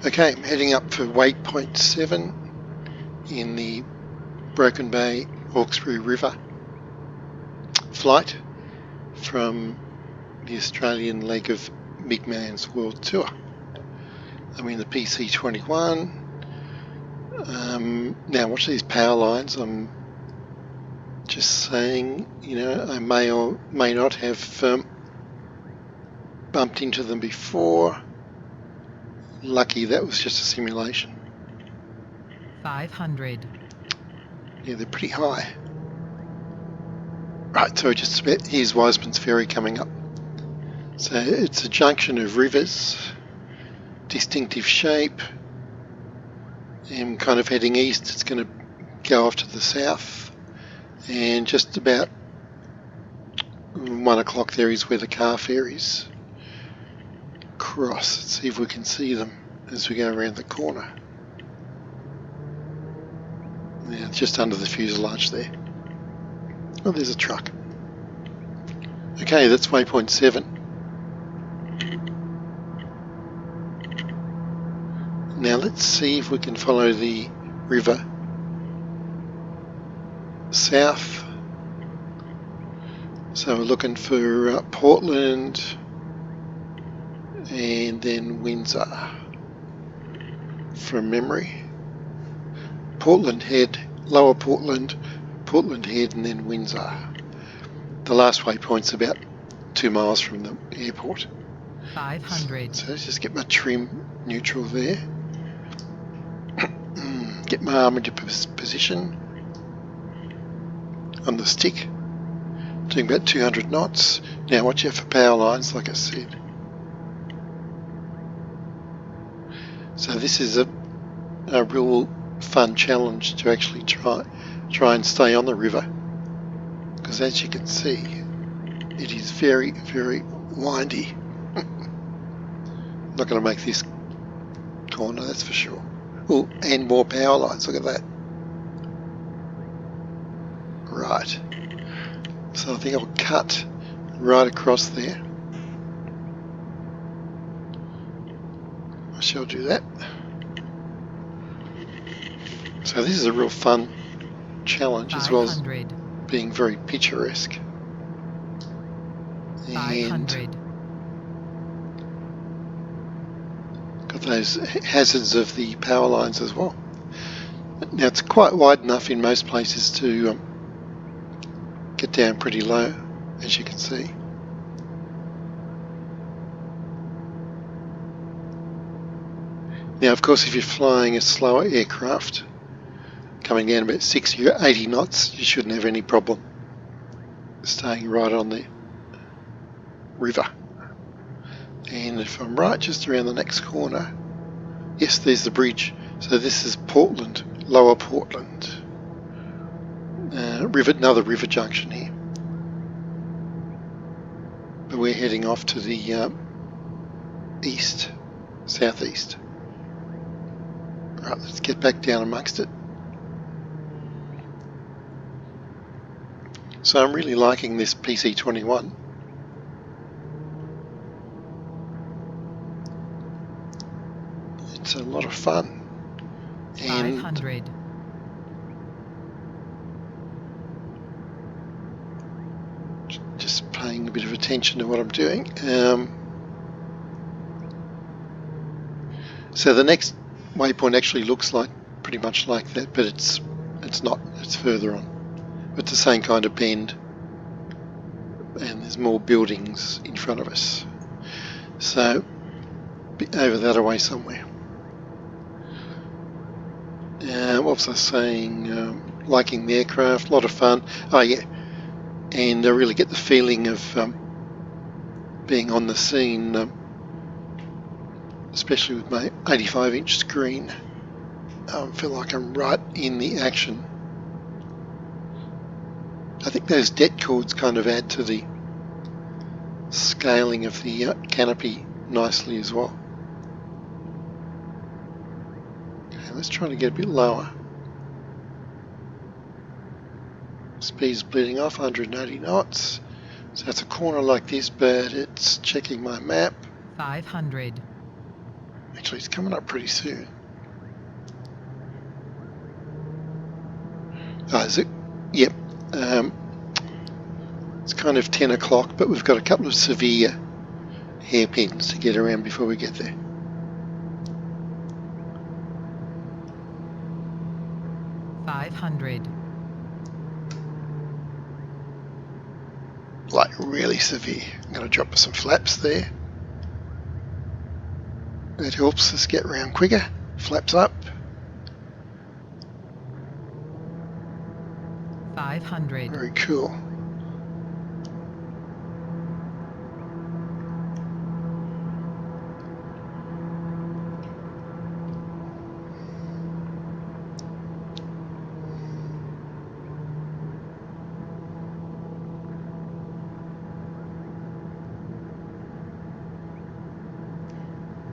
Okay, I'm heading up for waypoint 7 in the Broken Bay Hawkesbury River flight from the Australian leg of MiGMan's World Tour. I'm in the PC-21. Now watch these power lines. I'm just saying, I may or may not have bumped into them before. Lucky that was just a simulation. 500. Yeah, they're pretty high. Right, so here's Wiseman's Ferry coming up. So it's a junction of rivers, distinctive shape. I'm kind of heading east. It's going to go off to the south, and just about 1 o'clock there is where the car ferries cross. Let's see if we can see them as we go around the corner. Yeah, just under the fuselage there. Oh, there's a truck. Okay, that's waypoint 7. Now let's see if we can follow the river south. So we're looking for Portland and then Windsor from memory. Portland Head, Lower Portland, Portland Head, and then Windsor. The last waypoint's about 2 miles from the airport. 500. So let's just get my trim neutral there. Get my arm into position on the stick. Doing about 200 knots. Now watch out for power lines, like I said. So this is a real fun challenge to actually try and stay on the river, because as you can see, it is very, very windy. Not going to make this corner, that's for sure. Oh, and more power lines, look at that. Right. So I think I'll cut right across there. I shall do that. So this is a real fun challenge, as well as being very picturesque. 500. And got those hazards of the power lines as well. Now it's quite wide enough in most places to get down pretty low, as you can see. Now of course, if you're flying a slower aircraft coming down about 60 or 80 knots, you shouldn't have any problem staying right on the river. And if I'm right, just around the next corner, yes, there's the bridge. So this is Portland, Lower Portland. Another river junction here. But we're heading off to the southeast. Right, let's get back down amongst it. So I'm really liking this PC-21. It's a lot of fun. And 500. just paying a bit of attention to what I'm doing. So the next waypoint actually looks pretty much like that, but it's not. It's further on. But it's the same kind of bend, and there's more buildings in front of us. So over that away somewhere. What was I saying? Liking the aircraft, a lot of fun. Oh yeah, and I really get the feeling of being on the scene, especially with my 85-inch screen. I feel like I'm right in the action. I think those det cords kind of add to the scaling of the canopy nicely as well. Okay, let's try to get a bit lower. Speed's bleeding off, 180 knots. So that's a corner like this, but it's checking my map. 500. Actually, it's coming up pretty soon. Oh, is it? Yep. It's kind of 10 o'clock, but we've got a couple of severe hairpins to get around before we get there. $500. Like really severe. I'm going to drop some flaps there. That helps us get around quicker. Flaps up. 500. Very cool.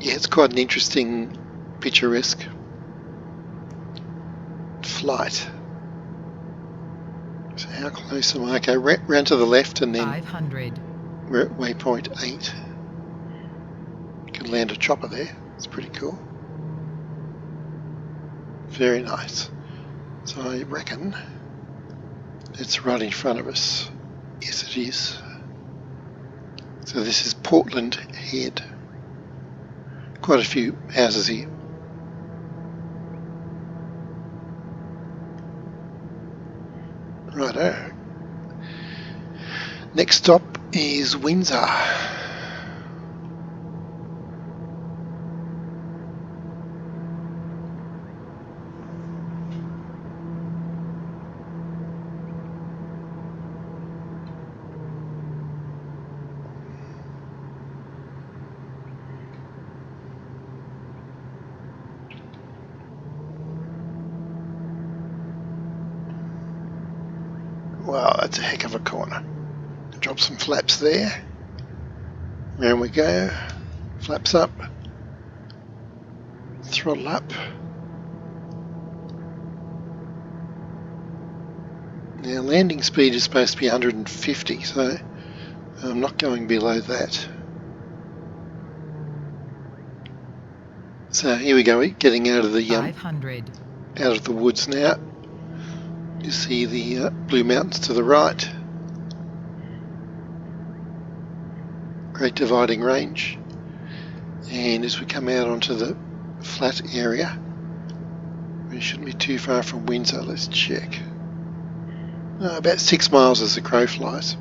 Yeah, it's quite an interesting, picturesque flight. So how close am I? Okay, round to the left and then 500. we're at waypoint 8. Can land a chopper there. It's pretty cool. Very nice. So I reckon it's right in front of us. Yes, it is. So this is Portland Head. Quite a few houses here. Righto. Next stop is Windsor. Wow, that's a heck of a corner. Drop some flaps there. Round we go. Flaps up. Throttle up. Now landing speed is supposed to be 150, so I'm not going below that. So here we go, getting out of the 500. out of the woods now. You see the Blue Mountains to the right. Great Dividing Range. And as we come out onto the flat area, we shouldn't be too far from Windsor. Let's check. About 6 miles as the crow flies,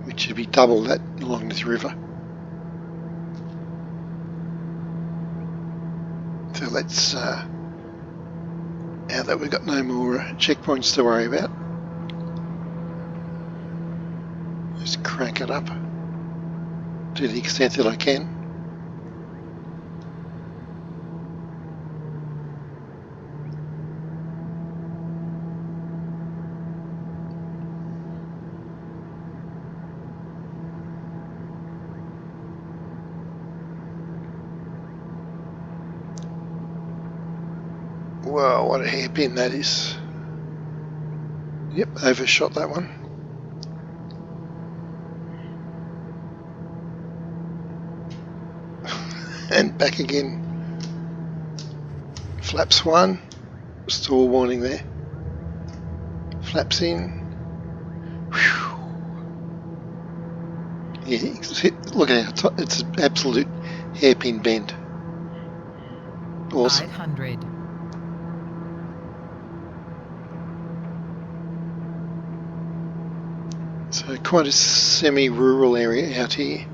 which should be double that along this river. So let's, now that we've got no more checkpoints to worry about, just crank it up to the extent that I can. Wow, what a hairpin that is. Yep, overshot that one. And back again. Flaps 1. Stall warning there. Flaps in. Whew. Yeah, look at how it's an absolute hairpin bend. Awesome. 500. So quite a semi-rural area out here.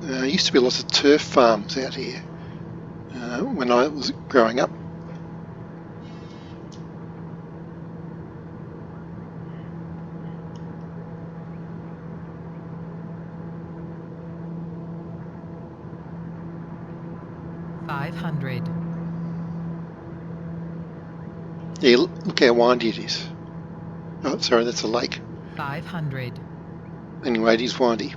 Used to be lots of turf farms out here when I was growing up. $500. Yeah, look how windy it is. Oh, sorry, that's a lake. 500. Anyway, it is windy.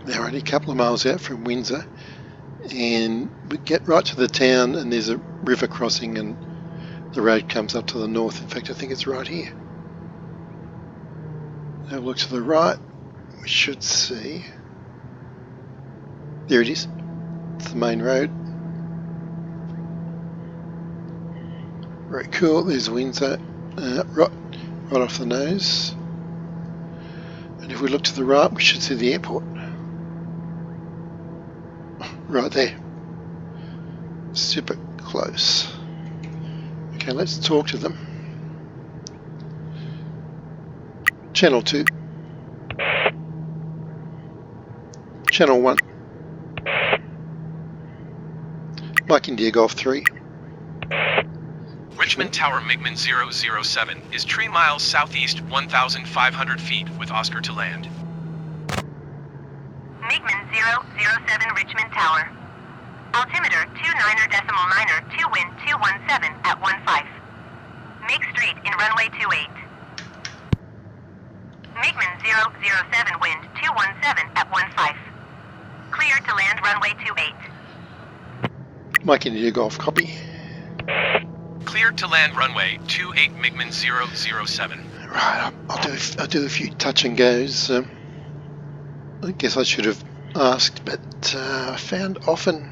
Now we're only a couple of miles out from Windsor, and we get right to the town, and there's a river crossing, and the road comes up to the north. In fact, I think it's right here. Have a look to the right. we should see. There it is. It's the main road. Very cool. There's Windsor, right off the nose. And if we look to the right, we should see the airport. Right there. Super close. Okay, let's talk to them. Channel 2. Channel 1. Mike India Golf 3. Richmond Tower MiGMan's 007 is 3 miles southeast 1,500 feet with Oscar to land. MiGMan's 007 Richmond Tower. Altimeter 29er.9er 2 wind 217 at 15. Mig Street in runway 28. MiGMan's 007 wind 217 at 15. Clear to land runway 28. Mike India Golf, copy. Cleared to land runway 28 MiGMan's 007. Right, I'll do a few touch and goes. I guess I should have asked, but I found often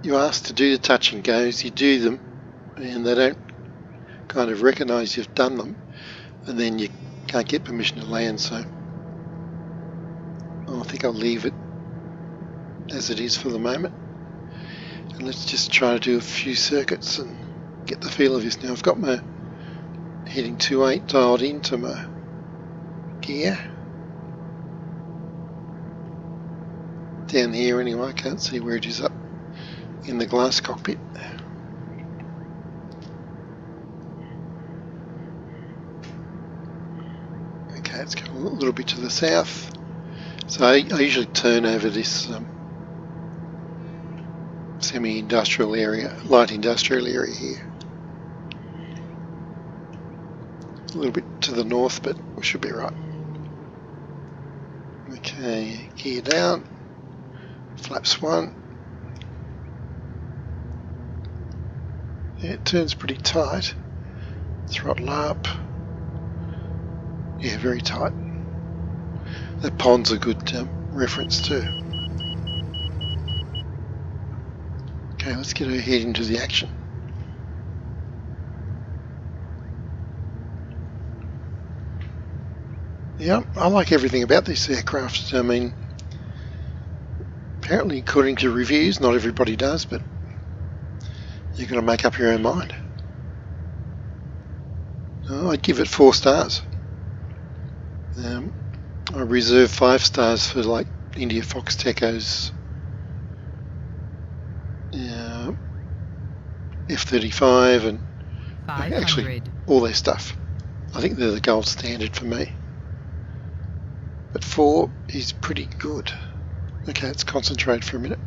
you ask to do the touch and goes, you do them, and they don't kind of recognise you've done them, and then you can't get permission to land. So I think I'll leave it as it is for the moment, and let's just try to do a few circuits and get the feel of this. Now I've got my heading 28 dialed into my gear. Down here anyway, I can't see where it is up in the glass cockpit. Okay, it's going a little bit to the south. So I usually turn over this semi-industrial area, light industrial area here. A little bit to the north, but we should be right. Okay, gear down, flaps 1. Yeah, it turns pretty tight. Throttle up. Yeah, very tight. That pond's a good reference too. Okay, let's get our head into the action. Yeah, I like everything about this aircraft. I mean, apparently according to reviews, not everybody does, but you've got to make up your own mind. I'd give it 4 stars. I reserve 5 stars for like India Fox Techo's F-35 and actually all their stuff. I think they're the gold standard for me. But 4 is pretty good. Okay, let's concentrate for a minute.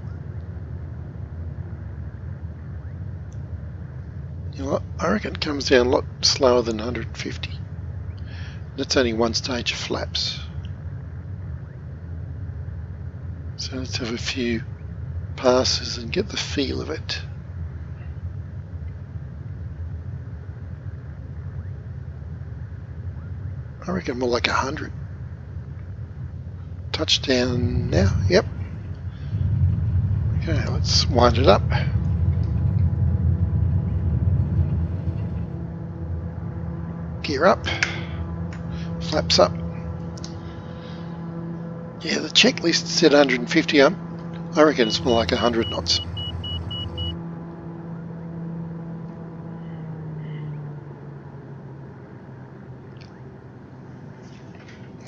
You know what? I reckon it comes down a lot slower than 150. That's only one stage of flaps. So let's have a few passes and get the feel of it. I reckon more like 100. Touchdown now, yep. Okay, let's wind it up. Gear up, flaps up. Yeah, the checklist said 150. I reckon it's more like 100 knots.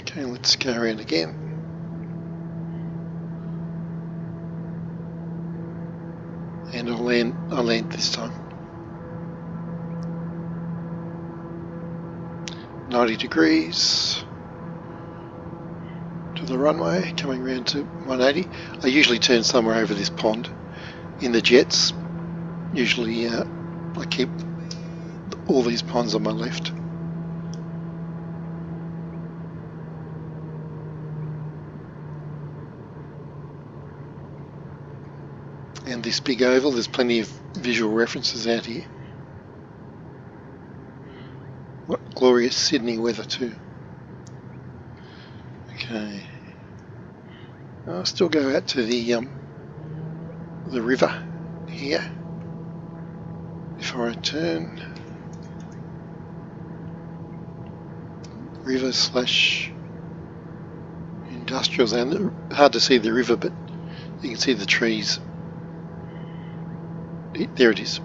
Okay, let's go around again. And I'll land this time. 90 degrees to the runway, coming round to 180. I usually turn somewhere over this pond in the jets. Usually I keep all these ponds on my left. And this big oval, there's plenty of visual references out here. What glorious Sydney weather too. Okay, Okay. I'll still go out to the river here before I turn. River slash industrial zone. Hard to see the river, but you can see the trees. There it is.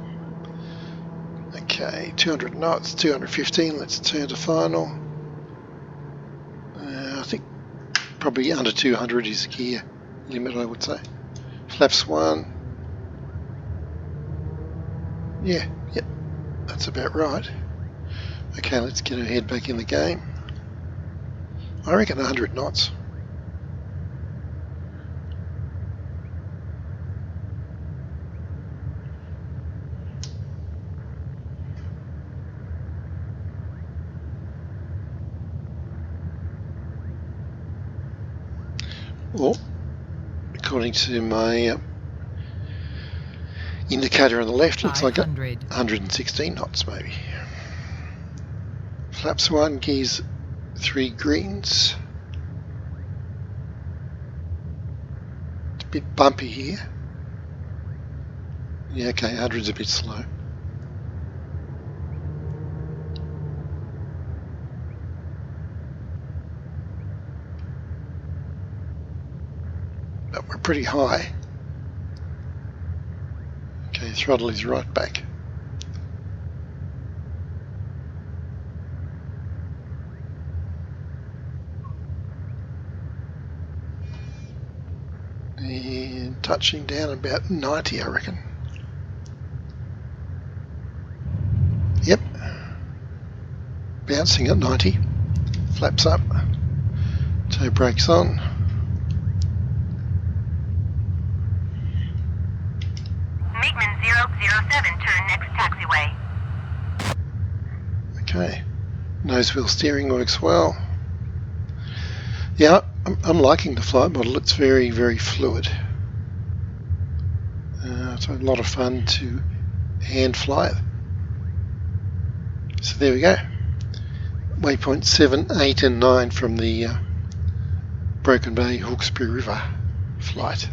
Okay, 200 knots, 215. Let's turn to final. I think probably under 200 is the gear limit, I would say. Flaps 1. Yeah, yep, that's about right. Okay, let's get our head back in the game. I reckon 100 knots. Well, according to my indicator on the left, looks like 116 knots maybe. Flaps 1, gears 3 greens. It's a bit bumpy here. Yeah, okay, 100's a bit slow. But we're pretty high. Okay, throttle is right back. And touching down about 90, I reckon. Yep. Bouncing at 90. Flaps up. Toe brakes on. MiGMan's 007, turn next taxiway. Okay. Nose wheel steering works well. Yeah, I'm liking the flight model. It's very, very fluid. It's a lot of fun to hand fly it. So there we go. Waypoint 7, 8 and 9 from the Broken Bay Hawkesbury River flight.